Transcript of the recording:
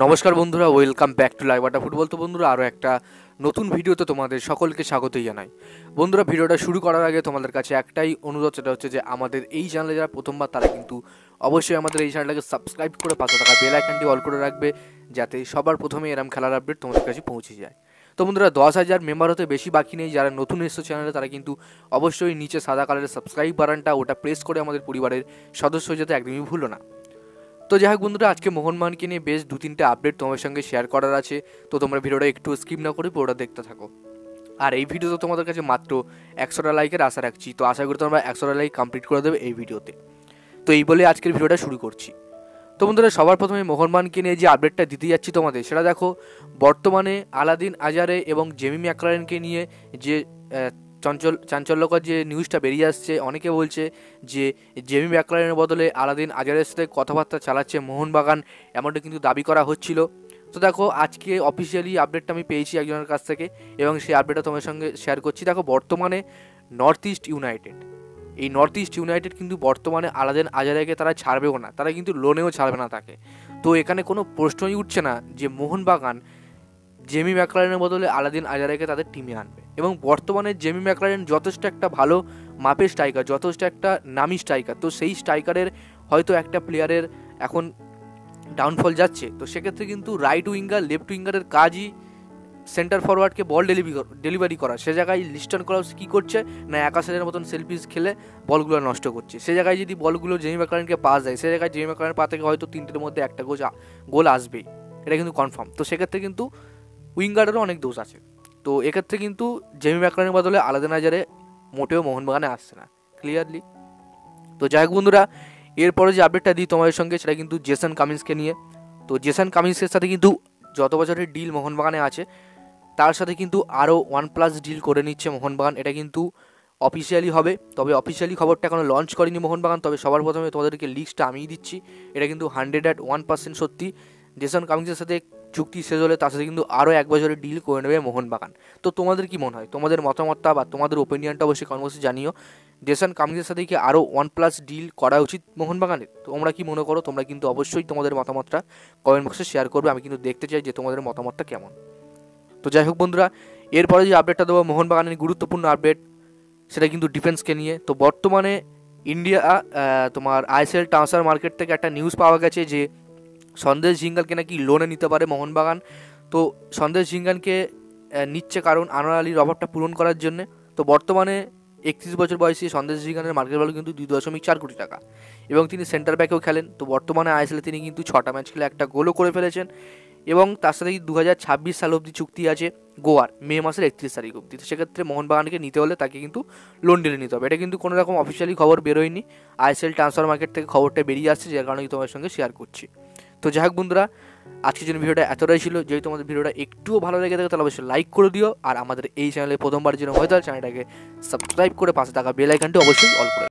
নমস্কার বন্ধুরা, welcome back to live আড্ডা ফুটবল। তো বন্ধুরা, আরও একটা নতুন ভিডিওতে তোমাদের সকলকে স্বাগতই জানাই। বন্ধুরা, ভিডিওটা শুরু করার আগে তোমাদের কাছে একটাই অনুরোধ, সেটা হচ্ছে যে আমাদের এই চ্যানেলে যারা প্রথমবার তারা কিন্তু অবশ্যই আমাদের এই চ্যানেলটাকে সাবস্ক্রাইব করে পাশে থাকা বেল আইকনটি অল করে রাখবে, যাতে সবার প্রথমে এরম খেলার আপডেট তোমাদের কাছে পৌঁছে যায়। তো বন্ধুরা, 10,000 মেম্বার হতে বেশি বাকি নেই। যারা নতুন এসছো চ্যানেলে তারা কিন্তু অবশ্যই নিচে সাদা কালারের সাবস্ক্রাইব বাটনটা ওটা প্রেস করে আমাদের পরিবারের সদস্য হয়ে যেতে একদমই ভুলো না। তো যাই হোক বন্ধুরা, আজকে মোহনবাগানকে নিয়ে বেশ 2-3টে আপডেট তোমাদের সঙ্গে শেয়ার করার আছে। তো তোমরা ভিডিওটা একটু স্কিপ না করে পুরোটা দেখতে থাকো। আর এই ভিডিওতে তোমাদের কাছে মাত্র 100টা লাইকের আশা রাখছি। তো আশা করি তোমরা 100টা লাইক কমপ্লিট করে দেবে এই ভিডিওতে। তো এই বলে আজকের ভিডিওটা শুরু করছি। তো বন্ধুরা, সবার প্রথমে মোহনবাগানকে নিয়ে যে আপডেটটা দিতে যাচ্ছি তোমাদের, সেটা দেখো। বর্তমানে আলাদিন আজারে এবং জেমি ম্যাকলারেনকে নিয়ে যে চাঞ্চল্যকর যে নিউজটা বেরিয়ে আসছে, অনেকে বলছে যে জেমি ম্যাকলারেনের বদলে আলাদিন আজারের সাথে কথাবার্তা চালাচ্ছে মোহনবাগান, এমনটা কিন্তু দাবি করা হচ্ছিল। তো দেখো, আজকে অফিসিয়ালি আপডেটটা আমি পেয়েছি একজনের কাছ থেকে, এবং সেই আপডেটটা তোমার সঙ্গে শেয়ার করছি। দেখো, বর্তমানে নর্থ ইস্ট ইউনাইটেড কিন্তু বর্তমানে আলাদিন আজারেকে তারা ছাড়বেও না, তারা কিন্তু লোনেও ছাড়বে না তাকে। তো এখানে কোনো প্রশ্নই উঠছে না যে মোহনবাগান জেমি ম্যাকলারেনের বদলে আলাদিন আজারেকে তাদের টিমে আনবে। এবং বর্তমানে জেমি ম্যাকলারেন যথেষ্ট একটা ভালো মাপের স্ট্রাইকার, যথেষ্ট একটা নামি স্ট্রাইকার। তো সেই স্ট্রাইকারের হয়তো একটা প্লেয়ারের এখন ডাউনফল যাচ্ছে, তো সেক্ষেত্রে কিন্তু রাইট উইঙ্গার লেফট উইঙ্গারের কাজই সেন্টার ফরওয়ার্ডকে বল ডেলিভারি করা। সে জায়গায় লিস্টন ক্রাউস কী করছে না, একাশের মতন সেলফিস খেলে বলগুলো নষ্ট করছে। সে জায়গায় যদি বলগুলো জেমি ম্যাকলারেনকে পাস দেয়, সে জায়গায় জেমি ম্যাকলারেনের পা থেকে হয়তো 3টের মধ্যে একটা গোল আসবেই, এটা কিন্তু কনফার্ম। তো সেক্ষেত্রে কিন্তু উইঙ্গারেরও অনেক দোষ আছে। তো এক্ষেত্রে কিন্তু জেমি ম্যাকলারেনের বদলে আলাদিন আজারে মোটেও মোহনবাগানে আসছে না, ক্লিয়ারলি। তো যাই হোক বন্ধুরা, এরপরে যে আপডেটটা দিই তোমাদের সঙ্গে, সেটা কিন্তু জেসন কামিন্সকে নিয়ে। তো জেসন কামিন্সের সাথে কিন্তু যত বছরের ডিল মোহনবাগানে আছে, তার সাথে কিন্তু আরও 1+ ডিল করে নিচ্ছে মোহনবাগান। এটা কিন্তু অফিসিয়ালি হবে, তবে অফিসিয়ালি খবরটা এখনো লঞ্চ করেনি মোহনবাগান। তবে সবার প্রথমে তোমাদেরকে লিস্টটা আমিই দিচ্ছি। এটা কিন্তু 101% সত্যি। জেসন কামিন্সের সাথে চুক্তি শেষ হলে তার সাথে কিন্তু আরও 1 বছরের ডিল করে নেবে মোহনবাগান। তো তোমাদের কি মনে হয়, তোমাদের মতামতটা বা তোমাদের ওপিনিয়নটা অবশ্যই কমেন্ট বক্সে জানিও। জেসন কামিন্সের সাথে কি আরও 1+ ডিল করা উচিত মোহনবাগানের? তোমরা কি মনে করো? তোমরা কিন্তু অবশ্যই তোমাদের মতামতটা কমেন্ট বক্সে শেয়ার করবে। আমি কিন্তু দেখতে চাই যে তোমাদের মতামতটা কেমন। তো যাই হোক বন্ধুরা, এরপরে যে আপডেটটা দেবো মোহনবাগানের গুরুত্বপূর্ণ আপডেট, সেটা কিন্তু ডিফেন্সকে নিয়ে। তো বর্তমানে ইন্ডিয়া তোমার আইএসএল ট্রান্সফার মার্কেট থেকে একটা নিউজ পাওয়া গেছে যে সন্দেশ ঝিঙ্গালকে নাকি লোনে নিতে পারে মোহনবাগান। তো সন্দেশ ঝিঙ্গানকে নিচ্ছে কারণ আনোয়ার আলীর অভাবটা পূরণ করার জন্যে। তো বর্তমানে 31 বছর বয়সী সন্দেশ ঝিঙ্গানের মার্কেট ভ্যালু কিন্তু 2.4 কোটি টাকা, এবং তিনি সেন্টার ব্যাকেও খেলেন। তো বর্তমানে আইএসএলে তিনি কিন্তু 6টা ম্যাচ খেলে একটা গোলও করে ফেলেছেন, এবং তার সাথে 2026 সাল অবধি চুক্তি আছে গোয়ার মে মাসের 31 তারিখ অবধি। তো সেক্ষেত্রে মোহনবাগানকে নিতে হলে তাকে কিন্তু লোন ডিলে নিতে হবে। এটা কিন্তু কোনো রকম অফিসিয়ালি খবর বেরোয়নি, আইএসএল ট্রান্সফার মার্কেট থেকে খবরটা বেরিয়ে আসছে, যার কারণে তোমার সঙ্গে শেয়ার করছি। তো যাই হোক বন্ধুরা, আজকের জন্য ভিডিওটা এতটাই ছিল। যদি তোমাদের ভিডিওটা একটুও ভালো লেগে থাকে তাহলে অবশ্যই লাইক করে দিও, আর আমাদের এই চ্যানেলে প্রথমবারের জন্য হয়তো চ্যানেলটাকে সাবস্ক্রাইব করে পাশে থাকা বেল আইকনটি অবশ্যই অল করে